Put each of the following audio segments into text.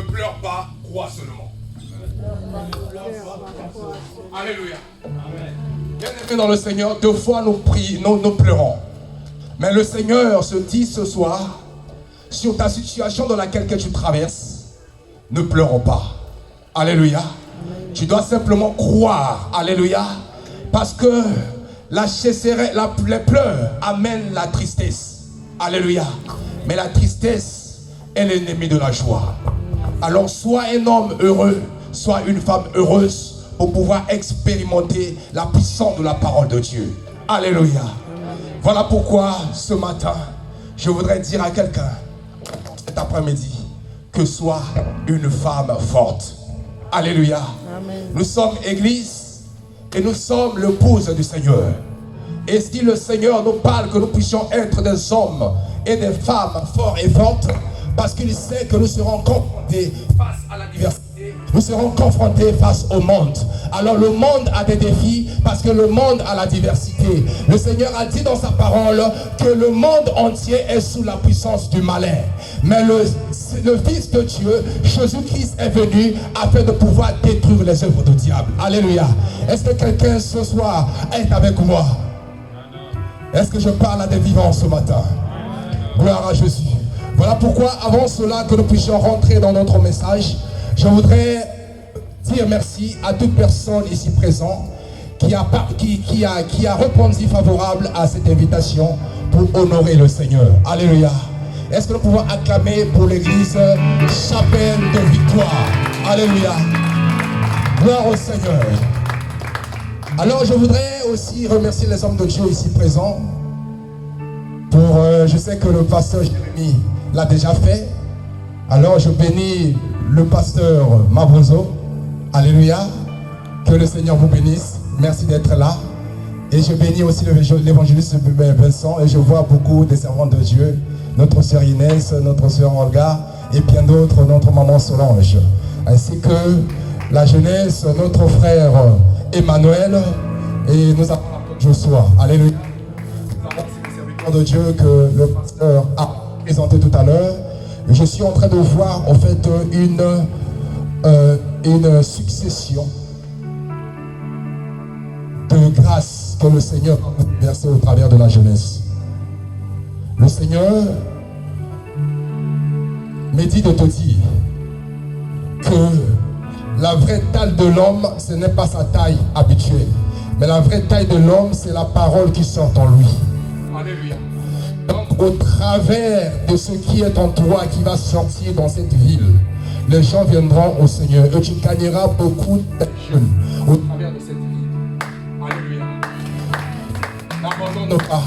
pleure pas, crois seulement. Alléluia. Bien-aimés dans le Seigneur, deux fois nous prions, nous pleurons. Mais le Seigneur se dit ce soir, sur ta situation dans laquelle tu traverses, ne pleurons pas. Alléluia. Tu dois simplement croire. Alléluia. Parce que les pleurs amènent la tristesse. Alléluia. Mais la tristesse est l'ennemi de la joie. Alors sois un homme heureux, sois une femme heureuse pour pouvoir expérimenter la puissance de la parole de Dieu. Alléluia. Voilà pourquoi ce matin, je voudrais dire à quelqu'un, cet après-midi, que sois une femme forte. Alléluia. Amen. Nous sommes église et nous sommes l'épouse du Seigneur. Et si le Seigneur nous parle que nous puissions être des hommes et des femmes forts et fortes, parce qu'il sait que nous serons confrontés face à la diversité, nous serons confrontés face au monde. Alors le monde a des défis parce que le monde a la diversité. Le Seigneur a dit dans sa parole que le monde entier est sous la puissance du malin. Mais le Fils de Dieu, Jésus-Christ, est venu afin de pouvoir détruire les œuvres du diable. Alléluia. Est-ce que quelqu'un ce soir est avec moi? Est-ce que je parle à des vivants ce matin? Gloire à Jésus. Voilà pourquoi, avant cela, que nous puissions rentrer dans notre message, je voudrais dire merci à toute personne ici présente qui a répondu favorable à cette invitation pour honorer le Seigneur. Alléluia. Est-ce que nous pouvons acclamer pour l'église Chapelle de Victoire? Alléluia. Gloire au Seigneur. Alors je voudrais aussi remercier les hommes de Dieu ici présents. Je sais que le pasteur Jérémie l'a déjà fait. Alors je bénis le pasteur Mavrozo. Alléluia. Que le Seigneur vous bénisse. Merci d'être là. Et je bénis aussi l'évangéliste Vincent. Et je vois beaucoup de servants de Dieu. Notre sœur Inès, notre sœur Olga et bien d'autres, notre maman Solange. Ainsi que la jeunesse, notre frère Emmanuel et nous avons Joshua. Alléluia. Nous avons aussi les serviteurs de Dieu que le pasteur a présenté tout à l'heure. Je suis en train de voir en fait une succession de grâces que le Seigneur a versées au travers de la jeunesse. Le Seigneur me dit de te dire que la vraie taille de l'homme, ce n'est pas sa taille habituelle. Mais la vraie taille de l'homme, c'est la parole qui sort en lui. Alléluia. Donc au travers de ce qui est en toi, qui va sortir dans cette ville, les gens viendront au Seigneur. Et tu gagneras beaucoup de jeunes au travers de cette ville. Alléluia. N'abandonne pas.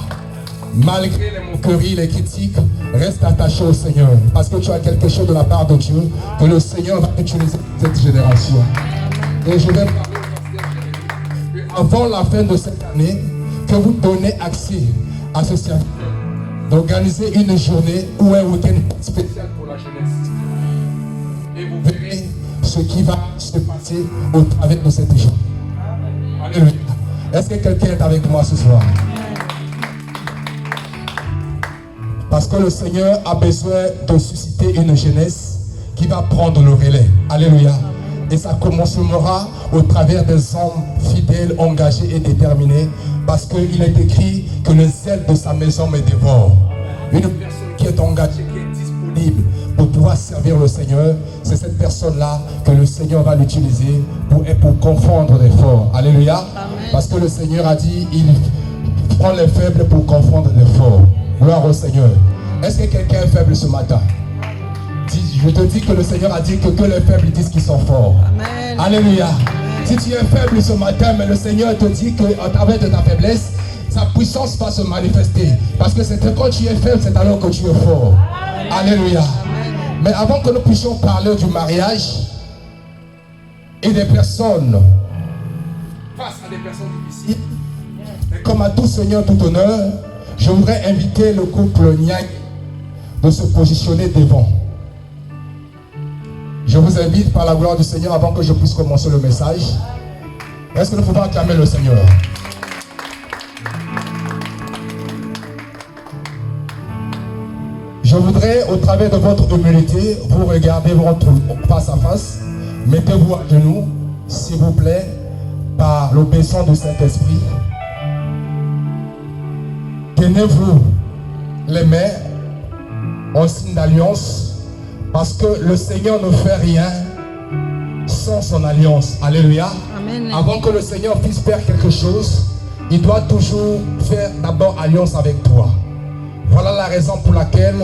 Malgré les moqueries, les critiques, reste attaché au Seigneur. Parce que tu as quelque chose de la part de Dieu que le Seigneur va utiliser pour cette génération. Et je vais parler avant la fin de cette année, que vous donnez accès à ce service, d'organiser une journée ou un week-end spécial pour la jeunesse. Et vous verrez ce qui va se passer au travers de cette journée. Alléluia. Est-ce que quelqu'un est avec moi ce soir? Parce que le Seigneur a besoin de susciter une jeunesse qui va prendre le relais. Alléluia. Et ça commencera au travers des hommes fidèles, engagés et déterminés. Parce qu'il est écrit que le zèle de sa maison me dévore. Une personne qui est engagée, qui est disponible pour pouvoir servir le Seigneur, c'est cette personne-là que le Seigneur va l'utiliser pour confondre les forts. Alléluia. Amen. Parce que le Seigneur a dit, il prend les faibles pour confondre les forts. Gloire au Seigneur. Est-ce que quelqu'un est faible ce matin? Je te dis que le Seigneur a dit que les faibles disent qu'ils sont forts. Amen. Alléluia. Amen. Si tu es faible ce matin, mais le Seigneur te dit qu'à travers de ta faiblesse, sa puissance va se manifester. Parce que c'est quand tu es faible, c'est alors que tu es fort. Amen. Alléluia. Amen. Mais avant que nous puissions parler du mariage et des personnes, face à des personnes difficiles, et comme à tout Seigneur, tout honneur, je voudrais inviter le couple Niang de se positionner devant. Je vous invite par la gloire du Seigneur avant que je puisse commencer le message. Est-ce que nous pouvons acclamer le Seigneur? Je Je voudrais, au travers de votre humilité, vous regarder votre face à face. Mettez-vous à genoux, s'il vous plaît, par l'obéissance du Saint-Esprit. Tenez-vous les mains en signe d'alliance, parce que le Seigneur ne fait rien sans son alliance. Alléluia. Amen. Avant que le Seigneur puisse faire quelque chose, il doit toujours faire d'abord alliance avec toi. Voilà la raison pour laquelle,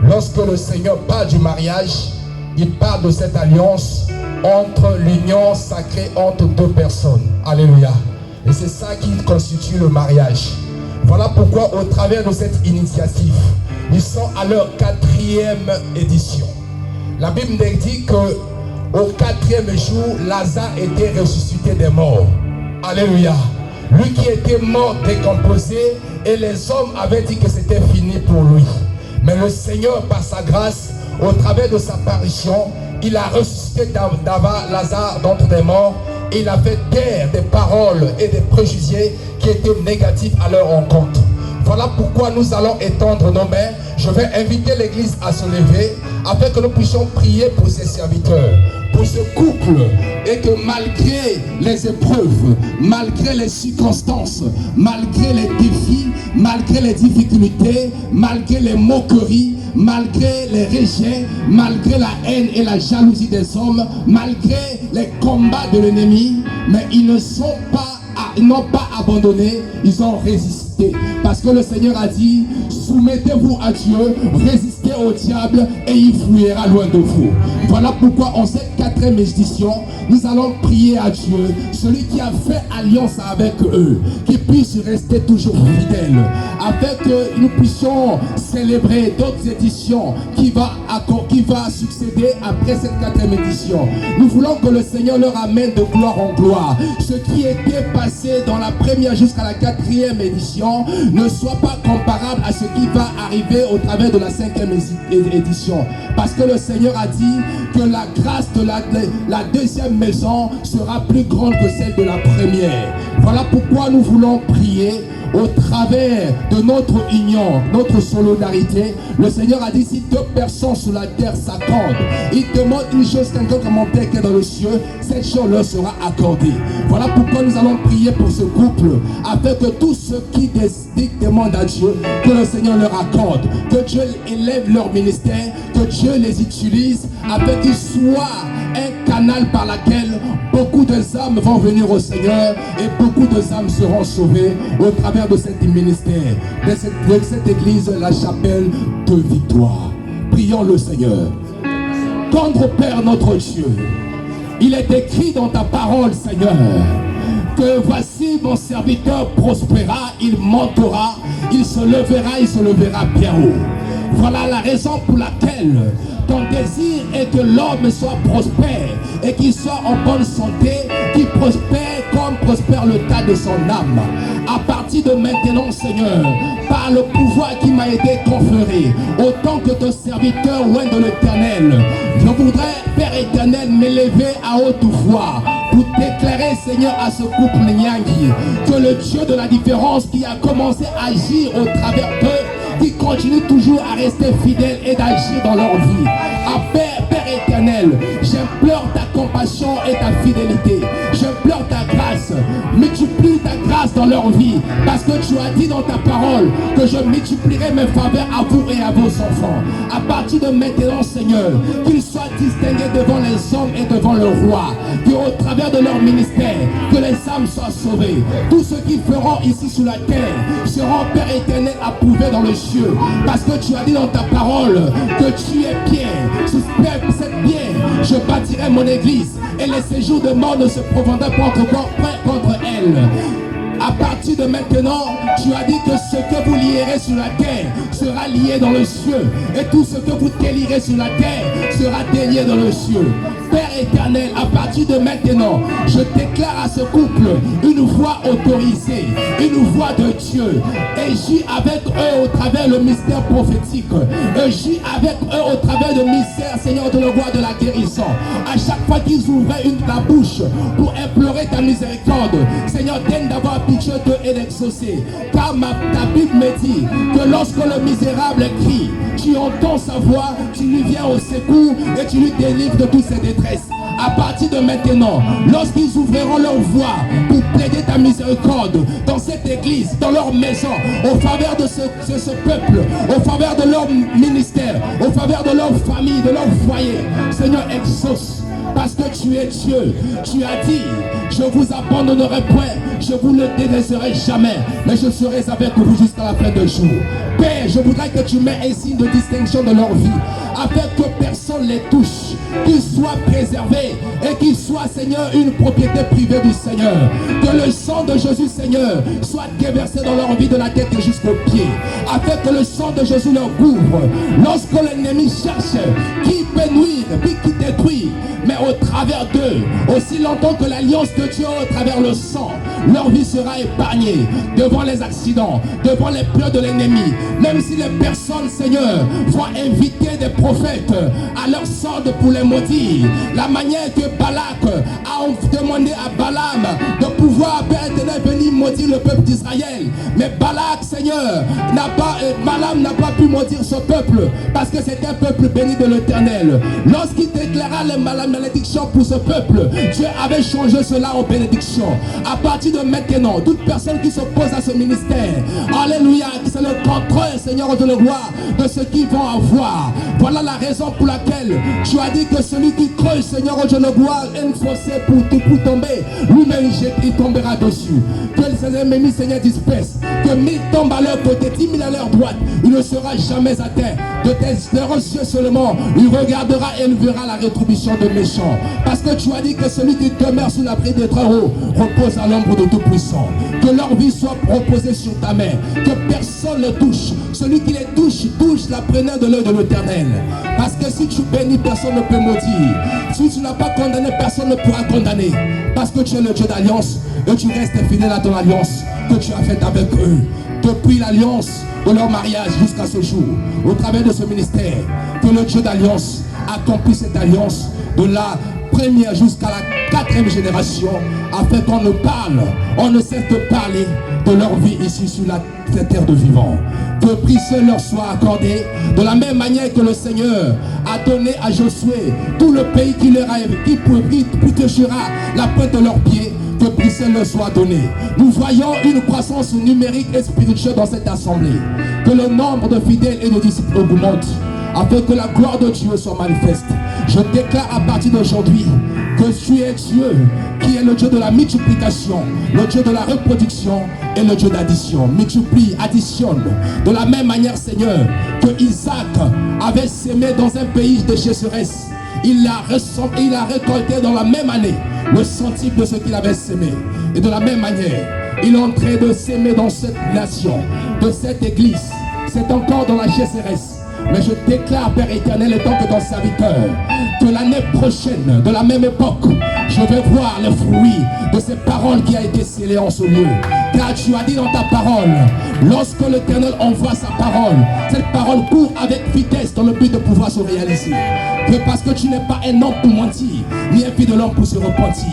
lorsque le Seigneur parle du mariage, il parle de cette alliance entre l'union sacrée entre deux personnes. Alléluia. Et c'est ça qui constitue le mariage. Voilà pourquoi, au travers de cette initiative, ils sont à leur 4e édition. La Bible nous dit que au 4e jour, Lazare était ressuscité des morts. Alléluia. Lui qui était mort, décomposé, et les hommes avaient dit que c'était fini pour lui. Mais le Seigneur, par sa grâce, au travers de sa apparition, il a ressuscité Lazare d'entre les morts. Et il a fait taire des paroles et des préjugés qui étaient négatifs à leur rencontre. Voilà pourquoi nous allons étendre nos mains. Je vais inviter l'église à se lever afin que nous puissions prier pour ces serviteurs, pour ce couple, et que malgré les épreuves, malgré les circonstances, malgré les défis, malgré les difficultés, malgré les moqueries, malgré les rejets, malgré la haine et la jalousie des hommes, malgré les combats de l'ennemi, mais ils n'ont pas abandonné, ils ont résisté. Parce que le Seigneur a dit, soumettez-vous à Dieu, résistez au diable et il fuira loin de vous. Voilà pourquoi en cette 4e édition, nous allons prier à Dieu, celui qui a fait alliance avec eux, qui puisse rester toujours fidèle, afin que nous puissions célébrer d'autres éditions qui va succéder après cette 4e édition. Nous voulons que le Seigneur leur amène de gloire en gloire. Ce qui était passé dans la première jusqu'à la 4e édition ne soit pas comparable à ce qui va arriver au travers de la 5e édition. Parce que le Seigneur a dit que la grâce de la 2e maison sera plus grande que celle de la première. Voilà pourquoi nous voulons prier au travers de notre union, notre solidarité. Le Seigneur a dit, si 2 personnes sur la terre s'accordent, il demande une chose comme mon Père qui est dans le ciel, cette chose leur sera accordée. Voilà pourquoi nous allons prier pour ce couple, afin que tous ceux qui demandent à Dieu, que le Seigneur leur accorde, que Dieu élève leur ministère, que Dieu les utilise, afin qu'ils soient un canal par lequel beaucoup d'âmes vont venir au Seigneur et beaucoup d'âmes seront sauvées au travers de cet ministère, de cette église, la chapelle de victoire. Prions le Seigneur. Tendre Père notre Dieu, il est écrit dans ta parole, Seigneur, que voici mon serviteur prospérera, il montera, il se levera bien haut. Voilà la raison pour laquelle ton désir est que l'homme soit prospère et qu'il soit en bonne santé, qu'il prospère comme prospère le tas de son âme. À partir de maintenant, Seigneur, par le pouvoir qui m'a été conféré, autant que ton serviteur loin de l'Éternel, je voudrais, Père éternel, m'élever à haute voix pour déclarer, Seigneur, à ce couple Nyangi, que le Dieu de la différence qui a commencé à agir au travers d'eux, qui continue toujours à rester fidèle et d'agir dans leur vie. Père éternel, j'implore ta compassion et ta fidélité. J'implore ta grâce. Multiplie ta grâce dans leur vie. Parce que tu as dit dans ta parole que je multiplierai mes faveurs à vous et à vos enfants. À partir de maintenant, Seigneur, qu'ils soient distingués devant les hommes et devant le roi. Qu'au travers de leur ministère, que les âmes soient sauvées. Tous ceux qui feront ici sur la terre seront, Père éternel, approuvés dans le cieux. Parce que tu as dit dans ta parole que tu es pierre. Sous cette pierre, je bâtirai mon église. Et les séjours de mort ne se profondront pas contre elle. À partir de maintenant, tu as dit que ce que vous lierez sur la terre sera lié dans le ciel. Et tout ce que vous délierez sur la terre sera délié dans le ciel. Père éternel, à partir de maintenant, je déclare à ce couple une voix autorisée, une voix de Dieu. Agis avec eux au travers le mystère prophétique. Agis avec eux au travers le mystère, Seigneur, de le roi de la guérison. À chaque fois qu'ils ouvraient la bouche pour implorer ta miséricorde, Seigneur, donne d'avoir pitié d'eux et d'exaucer. Car ta Bible me dit que lorsque le misérable crie, tu entends sa voix, tu lui viens au secours et tu lui délivres de toutes ses détresses. À partir de maintenant, lorsqu'ils ouvriront leur voix pour plaider ta miséricorde dans cette église, dans leur maison, au faveur de ce peuple, au faveur de leur ministère, au faveur de leur famille, de leur foyer, Seigneur, exauce. Parce que tu es Dieu. Tu as dit, je vous abandonnerai point, je vous ne délaisserai jamais, mais je serai avec vous jusqu'à la fin des jours. Père, je voudrais que tu mets un signe de distinction de leur vie, afin que personne les touche, qu'ils soient préservés et qu'ils soient, Seigneur, une propriété privée du Seigneur. Que le sang de Jésus, Seigneur, soit déversé dans leur vie de la tête jusqu'aux pieds, afin que le sang de Jésus leur couvre. Lorsque l'ennemi cherche qui peut nuire, puis qui détruit, mais au travers d'eux, aussi longtemps que l'alliance de Dieu au travers le sang, leur vie sera épargnée devant les accidents, devant les pleurs de l'ennemi. Même si les personnes, Seigneur, vont inviter des prophètes à leur sorte pour les maudire, la manière que Balak a demandé à Balaam de pouvoir venir maudire le peuple d'Israël, mais Balak, Seigneur, Balaam n'a pas pu maudire ce peuple parce que c'était un peuple béni de l'Éternel. Lorsqu'il déclara les malédictions pour ce peuple, Dieu avait changé cela en bénédiction. À partir de maintenant, toute personne qui s'oppose à ce ministère, alléluia, c'est le contraire, Seigneur de la gloire, de ce qu'ils vont avoir. Voilà la raison pour laquelle tu as dit que celui qui creuse, Seigneur de la gloire, un fossé pour tomber, lui-même il tombera dessus. Que ses ennemis, Seigneur, dispersent, que 1000 tombent à leur côté, 10 000 à leur droite, il ne sera jamais atteint. De tes yeux seulement, il regardera et il verra la rétribution de méchants. Parce que tu as dit que celui qui demeure sous l'abri des très hauts repose à l'ombre de Tout-Puissant. Que leur vie soit reposée sur ta main, que personne ne touche. Celui qui les touche, touche la preneur de l'œil de l'Éternel. Parce que si tu bénis, personne ne peut maudire. Si tu n'as pas condamné, personne ne pourra condamner. Parce que tu es le Dieu d'alliance et tu restes fidèle à ton alliance que tu as faite avec eux. Depuis l'alliance de leur mariage jusqu'à ce jour, au travers de ce ministère, que le Dieu d'alliance accomplisse cette alliance de la première jusqu'à la 4e génération, afin qu'on ne parle, on ne cesse de parler de leur vie ici sur la terre de vivants. Que prix leur soit accordé, de la même manière que le Seigneur a donné à Josué tout le pays qui leur a qui touchera la pointe de leurs pieds. Que prix leur soit donné. Nous voyons une croissance numérique et spirituelle dans cette assemblée. Que le nombre de fidèles et de disciples augmente, afin que la gloire de Dieu soit manifeste. Je déclare à partir d'aujourd'hui que tu es Dieu, qui est le Dieu de la multiplication, le Dieu de la reproduction et le Dieu d'addition. Multiplie, additionne. De la même manière, Seigneur, que Isaac avait sémé dans un pays de sécheresse, il a récolté dans la même année le centime de ce qu'il avait sémé. Et de la même manière, il est en train de s'aimer dans cette nation, de cette église. C'est encore dans la sécheresse. Mais je déclare, Père éternel, étant que ton serviteur, que l'année prochaine, de la même époque, je vais voir le fruit de ces paroles qui a été scellées en ce lieu. Car tu as dit dans ta parole, lorsque l'Éternel envoie sa parole, cette parole court avec vitesse dans le but de pouvoir se réaliser. Que parce que tu n'es pas un homme pour mentir, ni un fils de l'homme pour se repentir.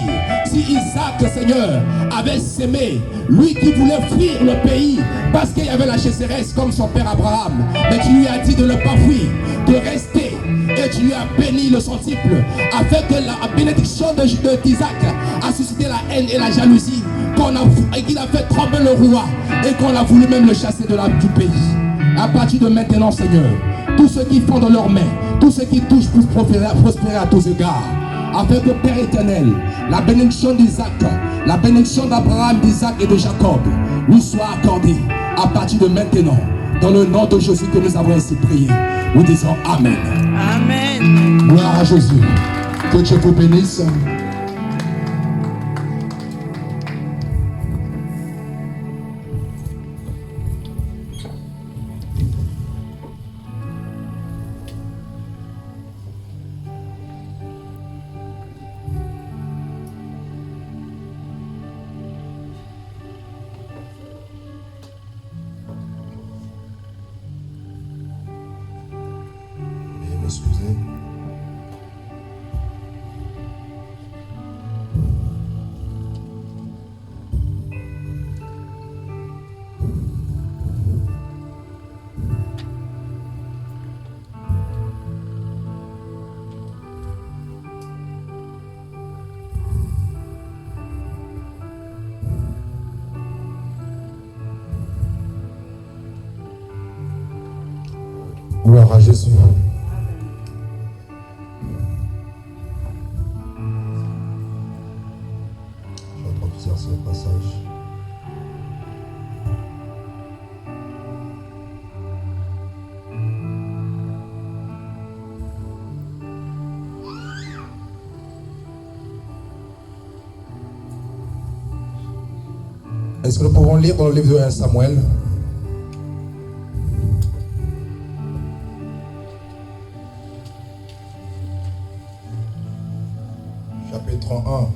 Si Isaac, Seigneur, avait sémé, lui qui voulait fuir le pays, parce qu'il y avait la sécheresse comme son père Abraham, mais tu lui as dit de ne pas fuir, de rester, et tu lui as béni le centuple, afin que la bénédiction d'Isaac a suscité la haine et la jalousie, et qu'il a fait trembler le roi, et qu'on a voulu même le chasser du pays. À partir de maintenant, Seigneur, tous ceux qui font de leurs mains, tous ceux qui touchent puissent prospérer à tous égards, afin que Père éternel, la bénédiction d'Isaac, la bénédiction d'Abraham, d'Isaac et de Jacob lui soit accordée à partir de maintenant. Dans le nom de Jésus que nous avons ainsi prié, nous disons Amen. Amen. Gloire à Jésus. Que Dieu vous bénisse. Excusez. Gloire à Jésus. Je vais observer ce passage. Est-ce que nous pouvons lire dans le livre de 1 Samuel? Chapitre 1.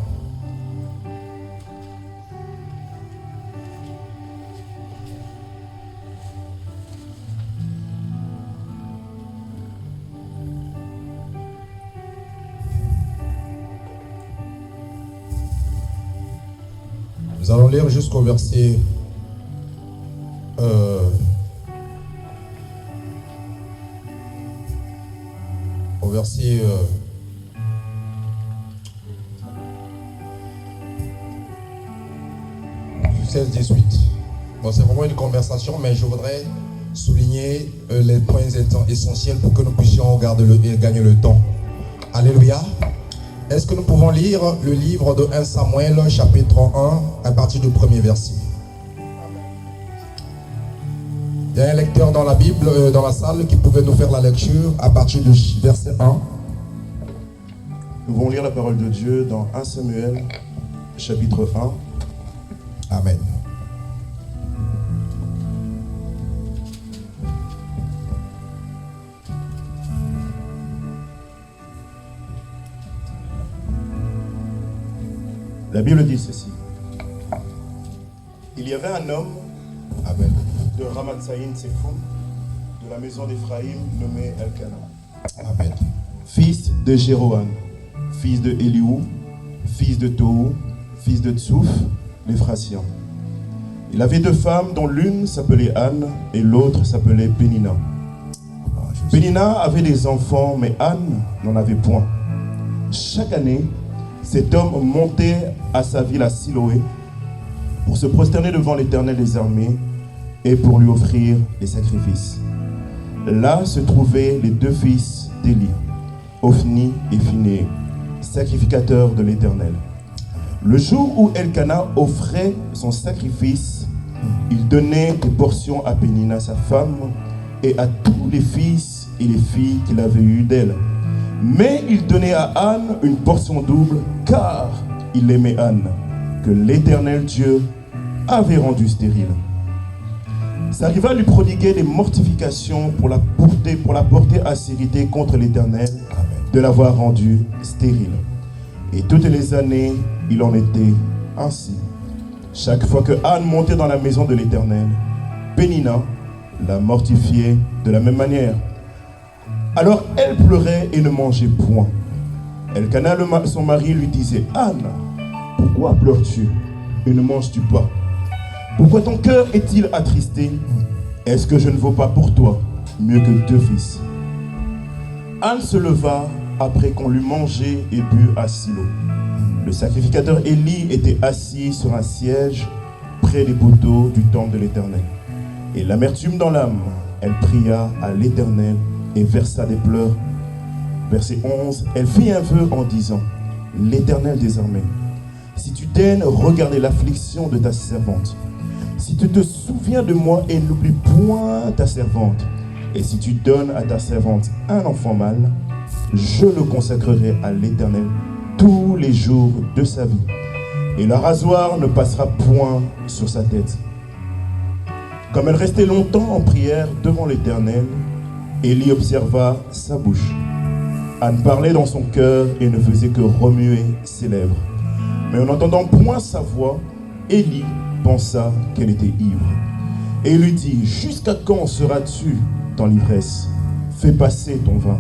Nous allons lire jusqu'au verset au verset 16-18. Bon, c'est vraiment une conversation, mais je voudrais souligner les points essentiels pour que nous puissions gagner le temps. Alléluia. Est-ce que nous pouvons lire le livre de 1 Samuel, chapitre 1, à partir du premier verset? Il y a un lecteur dans la Bible, dans la salle, qui pouvait nous faire la lecture à partir du verset 1. Nous allons lire la parole de Dieu dans 1 Samuel, chapitre 1. Amen. La Bible dit ceci. Il y avait un homme Amen. de Ramatsaïn Tsefoun, de la maison d'Éphraïm, nommé Elkana, Amen. fils de Jéroham, fils de Eliou, fils de Tohu, fils de Tsouf, l'Éphrasien. Il avait deux femmes, dont l'une s'appelait Anne et l'autre s'appelait Pénina. Pénina avait des enfants, mais Anne n'en avait point. Chaque année, cet homme montait à sa ville à Siloé pour se prosterner devant l'Éternel des armées et pour lui offrir des sacrifices. Là se trouvaient les deux fils d'Élie, Ophni et Phinéé, sacrificateurs de l'Éternel. Le jour où Elkana offrait son sacrifice, il donnait des portions à Pénina, sa femme, et à tous les fils et les filles qu'il avait eues d'elle. Mais il donnait à Anne une portion double, car il aimait Anne, que l'Éternel Dieu avait rendue stérile. Ça arriva à lui prodiguer des mortifications pour la porter à sévérité contre l'Éternel, de l'avoir rendue stérile. Et toutes les années, il en était ainsi. Chaque fois que Anne montait dans la maison de l'Éternel, Pénina la mortifiait de la même manière. Alors elle pleurait et ne mangeait point. Elkana, son mari, lui disait: Anne, pourquoi pleures-tu et ne manges-tu pas? Pourquoi ton cœur est-il attristé? Est-ce que je ne vaux pas pour toi mieux que deux fils? Anne se leva après qu'on l'eut mangé et bu à Silo. Le sacrificateur Élie était assis sur un siège près des poteaux du temple de l'Éternel. Et l'amertume dans l'âme, elle pria à l'Éternel et versa des pleurs. Verset 11, elle fit un vœu en disant: l'Éternel des armées, si tu daignes regarder l'affliction de ta servante, si tu te souviens de moi et n'oublie point ta servante, et si tu donnes à ta servante un enfant mâle, je le consacrerai à l'Éternel tous les jours de sa vie, et le rasoir ne passera point sur sa tête. Comme elle restait longtemps en prière devant l'Éternel, Élie observa sa bouche. Anne parlait dans son cœur et ne faisait que remuer ses lèvres. Mais en n'entendant point sa voix, Élie pensa qu'elle était ivre. Et il lui dit: jusqu'à quand seras-tu dans l'ivresse? Fais passer ton vin.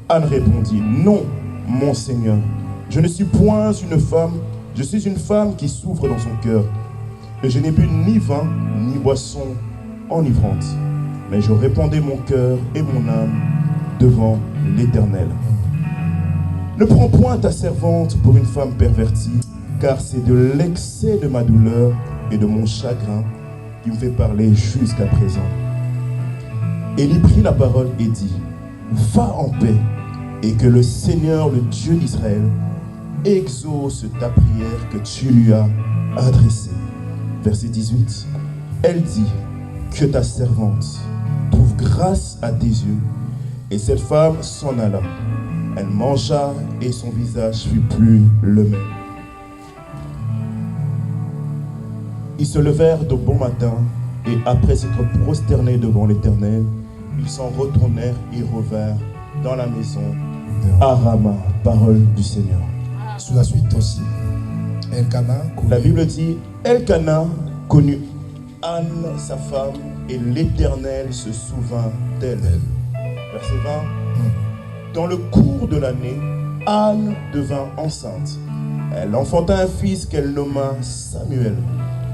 Anne répondit: non, mon Seigneur, je ne suis point une femme, je suis une femme qui souffre dans son cœur. Et je n'ai bu ni vin, ni boisson enivrante. Mais je répandais mon cœur et mon âme devant l'Éternel. Ne prends point ta servante pour une femme pervertie, car c'est de l'excès de ma douleur et de mon chagrin qui me fait parler jusqu'à présent. Élie prit la parole et dit, va en paix, et que le Seigneur, le Dieu d'Israël, exauce ta prière que tu lui as adressée. Verset 18. Elle dit, que ta servante trouve grâce à tes yeux. Et cette femme s'en alla. Elle mangea et son visage fut plus le même. Ils se levèrent de bon matin et après s'être prosternés devant l'Éternel, ils s'en retournèrent et revinrent dans la maison à Rama. Parole du Seigneur. Sous la suite aussi. Elkana. La Bible dit, Elkana connut Anne, sa femme, et l'Éternel se souvint d'elle. Verset 20. Dans le cours de l'année, Anne devint enceinte. Elle enfanta un fils qu'elle nomma Samuel,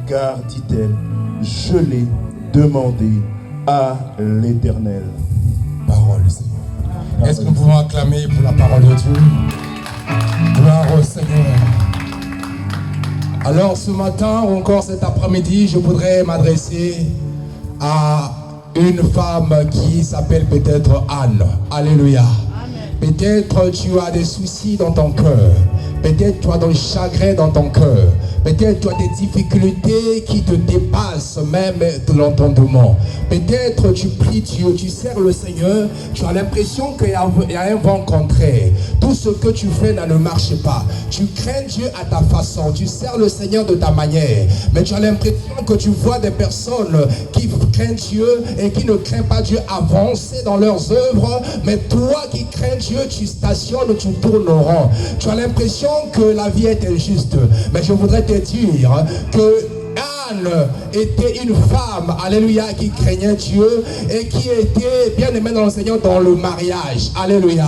car, dit-elle, je l'ai demandé à l'Éternel. Parole du Seigneur. Est-ce que nous pouvons acclamer pour la parole de Dieu? Gloire au Seigneur. Alors ce matin ou encore cet après-midi, je voudrais m'adresser à une femme qui s'appelle peut-être Anne. Alléluia. Peut-être tu as des soucis dans ton cœur. Peut-être tu as des chagrins dans ton cœur. Peut-être tu as des difficultés qui te dépassent même de l'entendement. Peut-être tu pries Dieu, tu sers le Seigneur, tu as l'impression qu'il y a un vent contraire. Tout ce que tu fais ne marche pas. Tu crains Dieu à ta façon, tu sers le Seigneur de ta manière. Mais tu as l'impression que tu vois des personnes qui craignent Dieu et qui ne craignent pas Dieu avancer dans leurs œuvres. Mais toi qui crains Dieu, tu stationnes, tu tournes au rond. Tu as l'impression que la vie est injuste. Mais je voudrais te dire que Anne était une femme, alléluia, qui craignait Dieu et qui était bien aimée dans le Seigneur dans le mariage, alléluia.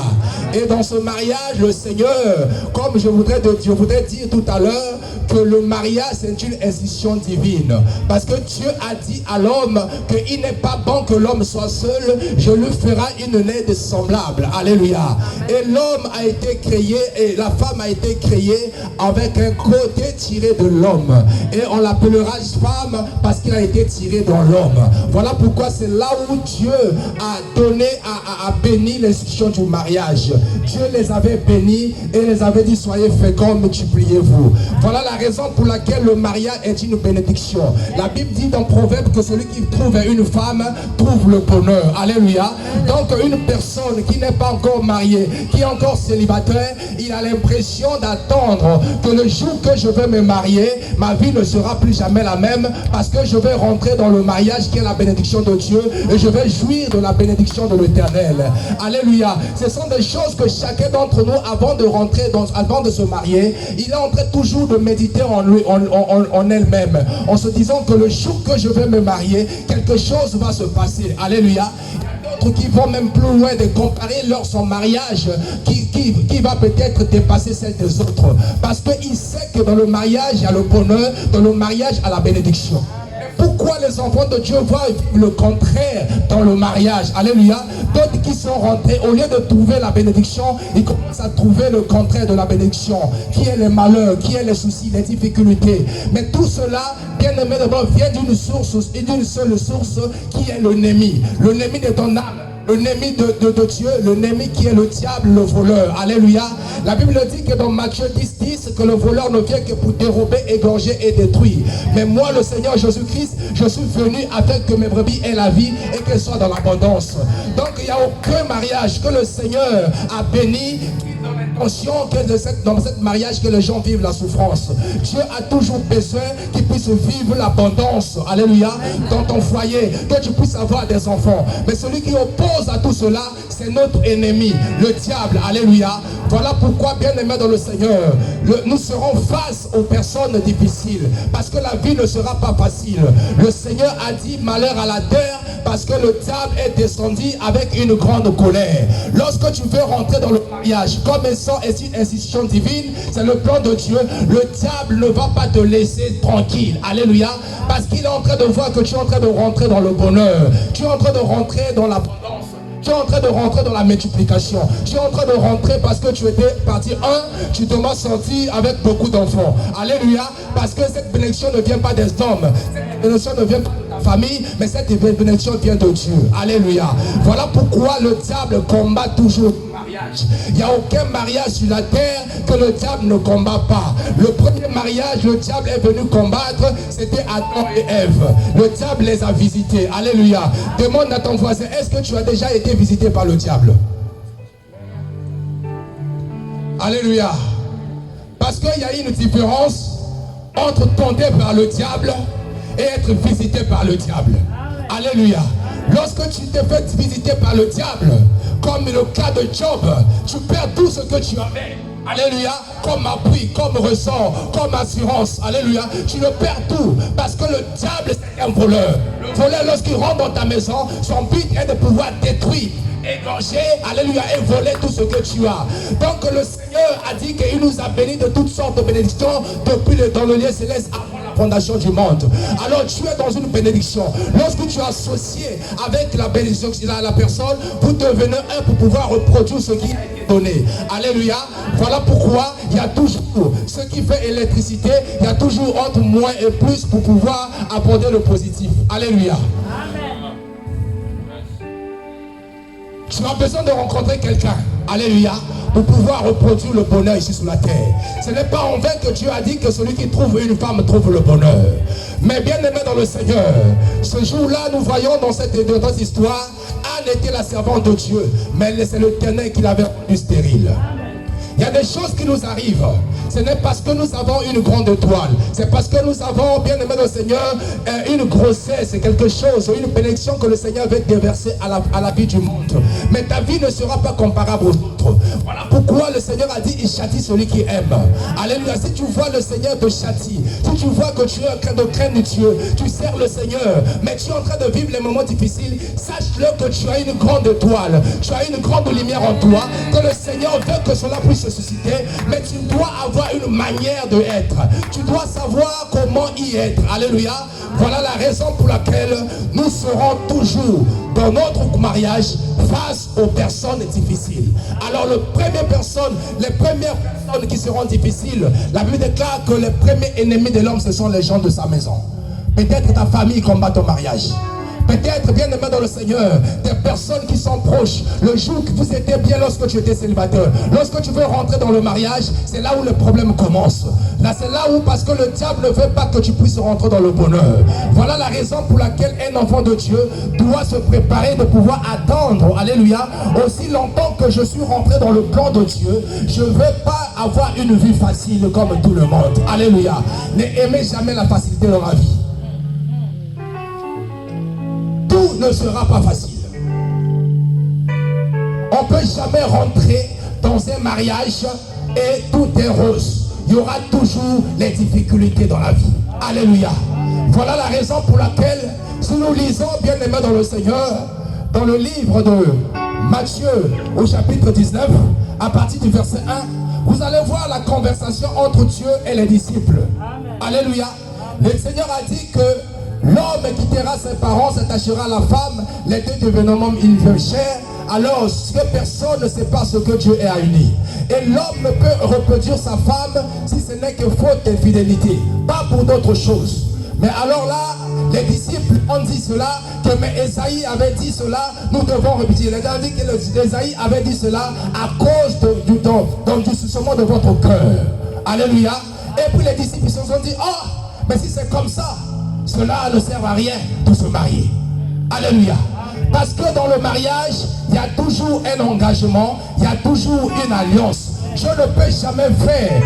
Et dans ce mariage, le Seigneur, comme je voudrais dire tout à l'heure, que le mariage c'est une institution divine. Parce que Dieu a dit à l'homme qu'il n'est pas bon que l'homme soit seul, je lui ferai une aide semblable, alléluia. Et l'homme a été créé, et la femme a été créée avec un côté tiré de l'homme. Et on l'appellera femme parce qu'il a été tiré dans l'homme. Voilà pourquoi c'est là où Dieu a donné, a béni l'institution du mariage. Dieu les avait bénis et les avait dit soyez féconds, multipliez-vous. Voilà la raison pour laquelle le mariage est une bénédiction. La Bible dit dans Proverbe que celui qui trouve une femme trouve le bonheur. Alléluia. Donc une personne qui n'est pas encore mariée, qui est encore célibataire, il a l'impression d'attendre que le jour que je vais me marier, ma vie ne sera plus jamais la même parce que je vais rentrer dans le mariage qui est la bénédiction de Dieu et je vais jouir de la bénédiction de l'Éternel. Alléluia. Ce sont des choses que chacun d'entre nous, avant de rentrer, avant de se marier, il est en train toujours de méditer en lui, en elle-même, en se disant que le jour que je vais me marier, quelque chose va se passer. Alléluia. Qui vont même plus loin de comparer son mariage qui va peut-être dépasser celle des autres. Parce qu'il sait que dans le mariage, il y a le bonheur, dans le mariage, il y a la bénédiction. Pourquoi les enfants de Dieu voient le contraire dans le mariage? Alléluia. D'autres qui sont rentrés, au lieu de trouver la bénédiction, ils commencent à trouver le contraire de la bénédiction, qui est les malheurs, qui est les soucis, les difficultés. Mais tout cela, bien aimé d'abord, vient d'une source, et d'une seule source, qui est l'ennemi. L'ennemi de ton âme. L'ennemi de Dieu, l'ennemi qui est le diable, le voleur. Alléluia. La Bible dit que dans Matthieu 10, que le voleur ne vient que pour dérober, égorger et détruire. Mais moi, le Seigneur Jésus-Christ, je suis venu afin que mes brebis aient la vie et qu'elles soient dans l'abondance. Donc il n'y a aucun mariage que le Seigneur a béni conscient que dans cette mariage que les gens vivent la souffrance. Dieu a toujours besoin qu'ils puissent vivre l'abondance. Alléluia. Dans ton foyer, que tu puisses avoir des enfants. Mais celui qui oppose à tout cela, c'est notre ennemi, le diable. Alléluia. Voilà pourquoi, bien aimé dans le Seigneur, nous serons face aux personnes difficiles. Parce que la vie ne sera pas facile. Le Seigneur a dit malheur à la terre parce que le diable est descendu avec une grande colère. Lorsque tu veux rentrer dans le mariage, comme est une institution divine, c'est le plan de Dieu, le diable ne va pas te laisser tranquille. Alléluia. Parce qu'il est en train de voir que tu es en train de rentrer dans le bonheur. Tu es en train de rentrer dans l'abondance. Tu es en train de rentrer dans la multiplication. Tu es en train de rentrer parce que tu étais parti tu te m'as sorti avec beaucoup d'enfants. Alléluia. Parce que cette bénédiction ne vient pas des hommes. Cette bénédiction ne vient pas de ta famille, mais cette bénédiction vient de Dieu. Alléluia. Voilà pourquoi le diable combat toujours le mariage. Il n'y a aucun mariage sur la terre que le diable ne combat pas. Le premier mariage, le diable est venu combattre, c'était Adam et Ève. Le diable les a visités. Alléluia. Demande à ton voisin, est-ce que tu as déjà été visité par le diable? Alléluia. Parce qu'il y a une différence entre tomber par le diable et être visité par le diable. Alléluia. Lorsque tu te fais visiter par le diable, comme le cas de Job, tu perds tout ce que tu avais. Alléluia. Comme appui, comme ressort, comme assurance. Alléluia. Tu le perds tout. Parce que le diable, c'est un voleur. Le voleur, lorsqu'il rentre dans ta maison, son but est de pouvoir détruire, égorger, alléluia, et voler tout ce que tu as. Donc le Seigneur a dit qu'il nous a bénis de toutes sortes de bénédictions depuis dans le lieu céleste avant la fondation du monde. Alors tu es dans une bénédiction. Lorsque tu es associé avec la bénédiction de la personne, vous devenez un pour pouvoir reproduire ce qui a été donné. Alléluia. Voilà pourquoi il y a toujours ce qui fait électricité, il y a toujours entre moins et plus pour pouvoir apporter le positif. Alléluia. Tu as besoin de rencontrer quelqu'un, alléluia, pour pouvoir reproduire le bonheur ici sur la terre. Ce n'est pas en vain que Dieu a dit que celui qui trouve une femme trouve le bonheur. Mais bien aimé dans le Seigneur, ce jour-là, nous voyons dans cette histoire, Anne était la servante de Dieu, mais c'est l'Éternel qui l'avait rendue stérile. Il y a des choses qui nous arrivent. Ce n'est parce que nous avons une grande étoile. C'est parce que nous avons, bien aimé le Seigneur, une grossesse, quelque chose, une bénédiction que le Seigneur veut déverser à la vie du monde. Mais ta vie ne sera pas comparable aux autres. Voilà pourquoi le Seigneur a dit, il châtie celui qui aime. Alléluia. Si tu vois le Seigneur te châtie, si tu vois que tu es en train de craindre Dieu, tu sers le Seigneur, mais tu es en train de vivre les moments difficiles, sache-le que tu as une grande étoile, tu as une grande lumière en toi, que le Seigneur veut que cela puisse se susciter, mais tu dois avoir une manière de être. Tu dois savoir comment y être. Alléluia. Voilà la raison pour laquelle nous serons toujours dans notre mariage face aux personnes difficiles. Alors les premières personnes qui seront difficiles, la Bible déclare que les premiers ennemis de l'homme, ce sont les gens de sa maison. Peut-être ta famille combat ton mariage. Peut-être, bien aimé dans le Seigneur, des personnes qui sont proches. Le jour que vous étiez bien lorsque tu étais célibataire, lorsque tu veux rentrer dans le mariage, c'est là où le problème commence. Là, c'est là où, parce que le diable ne veut pas que tu puisses rentrer dans le bonheur. Voilà la raison pour laquelle un enfant de Dieu doit se préparer de pouvoir attendre, alléluia, aussi longtemps que je suis rentré dans le plan de Dieu. Je ne veux pas avoir une vie facile comme tout le monde. Alléluia. N'aimez jamais la facilité dans la vie. Tout ne sera pas facile. On ne peut jamais rentrer dans un mariage et tout est rose. Il y aura toujours les difficultés dans la vie. Alléluia. Voilà la raison pour laquelle, si nous lisons, bien aimé dans le Seigneur, dans le livre de Matthieu, au chapitre 19, à partir du verset 1, vous allez voir la conversation entre Dieu et les disciples. Amen. Alléluia. Le Seigneur a dit que l'homme quittera ses parents, s'attachera à la femme, les deux deviendront une chair. Alors que personne ne sait pas ce que Dieu a uni. Et l'homme ne peut reproduire sa femme si ce n'est que faute d'infidélité, pas pour d'autres choses. Mais alors là, les disciples ont dit cela, que mais Esaïe avait dit cela, nous devons répéter. Les gens disent que Esaïe avait dit cela à cause du souciement de votre cœur. Alléluia. Et puis les disciples se sont dit, oh, mais si c'est comme ça, cela ne sert à rien de se marier. Alléluia. Parce que dans le mariage, il y a toujours un engagement, il y a toujours une alliance. Je ne peux jamais faire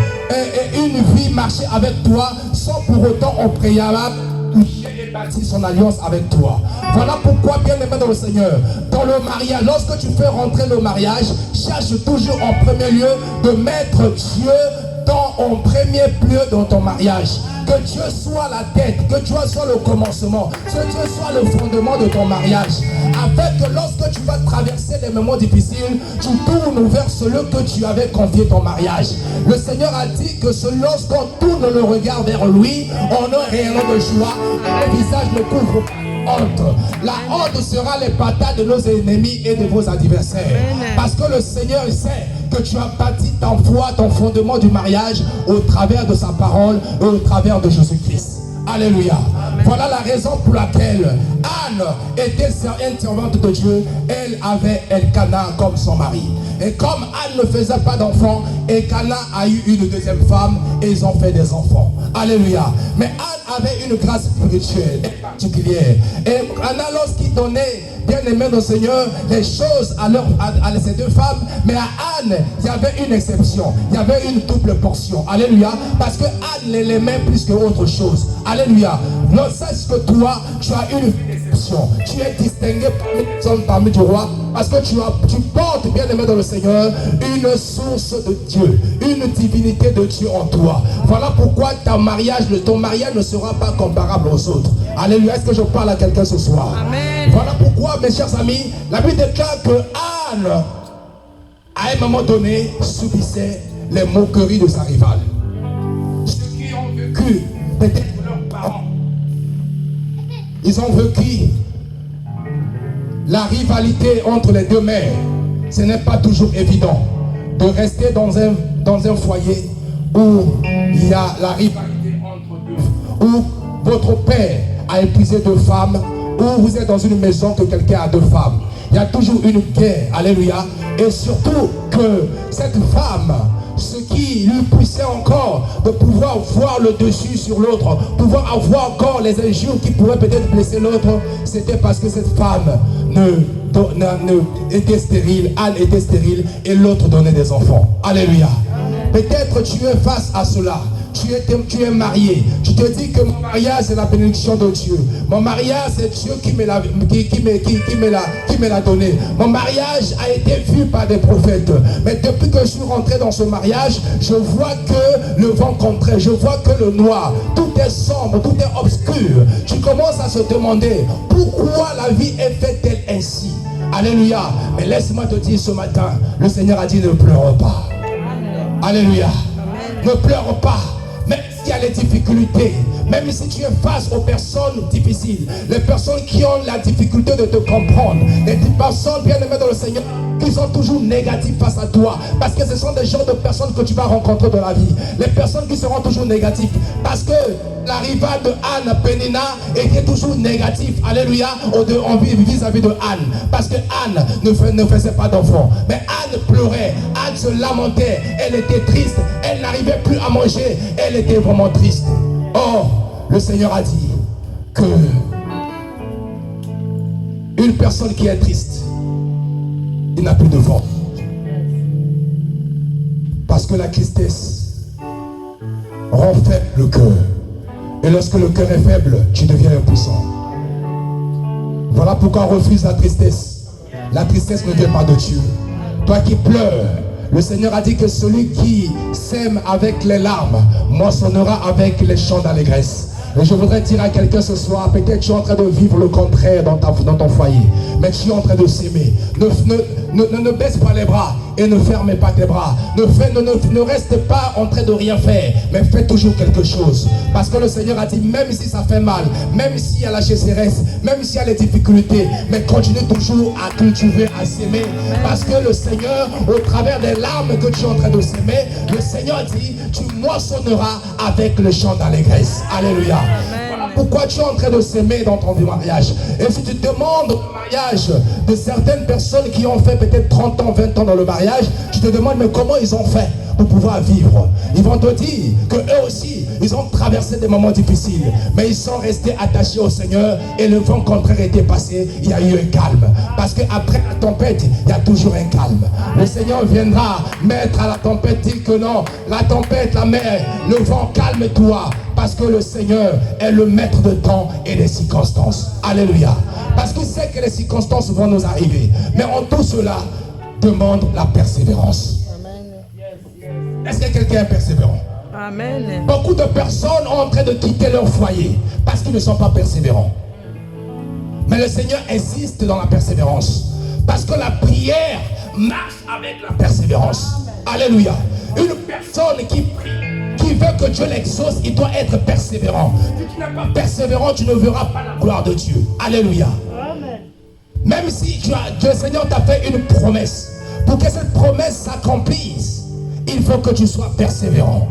une vie marcher avec toi sans pour autant au préalable toucher et bâtir son alliance avec toi. Voilà pourquoi, bien aimé dans le Seigneur, dans le mariage, lorsque tu fais rentrer le mariage, cherche toujours en premier lieu de mettre Dieu en premier lieu dans ton mariage. Que Dieu soit la tête, que Dieu soit le commencement, que Dieu soit le fondement de ton mariage. Afin que lorsque tu vas traverser des moments difficiles, tu tournes vers celui que tu avais confié ton mariage. Le Seigneur a dit que lorsqu'on tourne le regard vers lui, on a réellement de joie, le visage ne couvre pas honte. La honte sera les patates de nos ennemis et de vos adversaires. Parce que le Seigneur sait que tu as bâti ton foi, ton fondement du mariage au travers de sa parole et au travers de Jésus-Christ. Alléluia. Amen. Voilà la raison pour laquelle Anne était une servante de Dieu. Elle avait Elkana comme son mari. Et comme Anne ne faisait pas d'enfants, Elkana a eu une deuxième femme et ils ont fait des enfants. Alléluia. Mais Anne avait une grâce spirituelle particulière. Et Anna, lorsqu'il donnait, bien aimé le Seigneur, les choses à ces deux femmes, mais à Anne, il y avait une exception. Il y avait une double portion. Alléluia. Parce que Anne l'aimait plus que autre chose. Alléluia. Non, sache que toi, tu as une exception. Tu es distingué parmi du roi. Parce que tu portes, bien aimé dans le Seigneur, une source de Dieu, une divinité de Dieu en toi. Voilà pourquoi ton mariage ne sera pas comparable aux autres. Alléluia. Est-ce que je parle à quelqu'un ce soir? Amen. Voilà pourquoi, mes chers amis, la Bible déclare que Anne, à un moment donné, subissait les moqueries de sa rivale. Ceux qui ont vécu, peut-être leurs parents, ils ont vécu la rivalité entre les deux mères. Ce n'est pas toujours évident de rester dans un foyer où il y a la rivalité entre deux, où votre père a épousé deux femmes, où vous êtes dans une maison que quelqu'un a deux femmes. Il y a toujours une guerre, alléluia. Et surtout que cette femme, ce qui lui poussait encore de pouvoir voir le dessus sur l'autre, pouvoir avoir encore les injures qui pourraient peut-être blesser l'autre, c'était parce que cette femme était stérile, Anne était stérile et l'autre donnait des enfants. Alléluia. Peut-être tu es face à cela. Tu es marié. Tu te dis que mon mariage c'est la bénédiction de Dieu. Mon mariage c'est Dieu qui me l'a donné. Mon mariage a été vu par des prophètes. Mais depuis que je suis rentré dans ce mariage, je vois que le vent contraire, je vois que le noir, tout est sombre, tout est obscur. Tu commences à se demander pourquoi la vie est faite-t-elle ainsi. Alléluia. Mais laisse-moi te dire ce matin, le Seigneur a dit ne pleure pas. Alléluia. Ne pleure pas. Même s'il y a les difficultés, même si tu es face aux personnes difficiles, les personnes qui ont la difficulté de te comprendre, les personnes bien aimées dans le Seigneur, qui sont toujours négatives face à toi, parce que ce sont des genres de personnes que tu vas rencontrer dans la vie. Les personnes qui seront toujours négatives, parce que la rivale de Anne, Pénina, était toujours négative, alléluia, vis-à-vis de Anne, parce que Anne ne faisait pas d'enfants. Mais Anne pleurait, Anne se lamentait, elle était triste, elle n'arrivait plus à manger, elle était vraiment triste. Or, le Seigneur a dit que une personne qui est triste, il n'a plus de vent. Parce que la tristesse rend faible le cœur. Et lorsque le cœur est faible, tu deviens impuissant. Voilà pourquoi on refuse la tristesse. La tristesse ne vient pas de Dieu. Toi qui pleures, le Seigneur a dit que celui qui sème avec les larmes moissonnera avec les chants d'allégresse. Et je voudrais dire à quelqu'un ce soir, peut-être tu es en train de vivre le contraire dans ton foyer, mais tu es en train de s'aimer. Ne baisse pas les bras et ne ferme pas tes bras. Ne reste pas en train de rien faire, mais fais toujours quelque chose. Parce que le Seigneur a dit, même si ça fait mal, même s'il y a la sécheresse, même s'il y a les difficultés, mais continue toujours à cultiver, à s'aimer. Parce que le Seigneur, au travers des larmes que tu es en train de s'aimer, le Seigneur dit, tu moissonneras avec le chant d'allégresse. Alléluia. Voilà pourquoi tu es en train de s'aimer dans ton mariage. Et si tu demandes le mariage de certaines personnes qui ont fait peut-être 30 ans, 20 ans dans le mariage, tu te demandes mais comment ils ont fait pour pouvoir vivre. Ils vont te dire que eux aussi, ils ont traversé des moments difficiles, mais ils sont restés attachés au Seigneur et le vent contraire était passé, il y a eu un calme. Parce qu'après la tempête, il y a toujours un calme. Le Seigneur viendra mettre à la tempête, dire que non, la tempête, la mer, le vent, calme-toi. Parce que le Seigneur est le maître de temps et des circonstances. Alléluia. Parce qu'il sait que les circonstances vont nous arriver. Mais en tout cela, demande la persévérance. Est-ce que quelqu'un est persévérant? Amen. Beaucoup de personnes sont en train de quitter leur foyer parce qu'ils ne sont pas persévérants. Mais le Seigneur insiste dans la persévérance. Parce que la prière marche avec la persévérance. Alléluia. Une personne qui prie, qui veut que Dieu l'exauce, il doit être persévérant. Si tu n'es pas persévérant, tu ne verras pas la gloire de Dieu. Alléluia. Amen. Même si le Seigneur t'a fait une promesse, pour que cette promesse s'accomplisse, il faut que tu sois persévérant.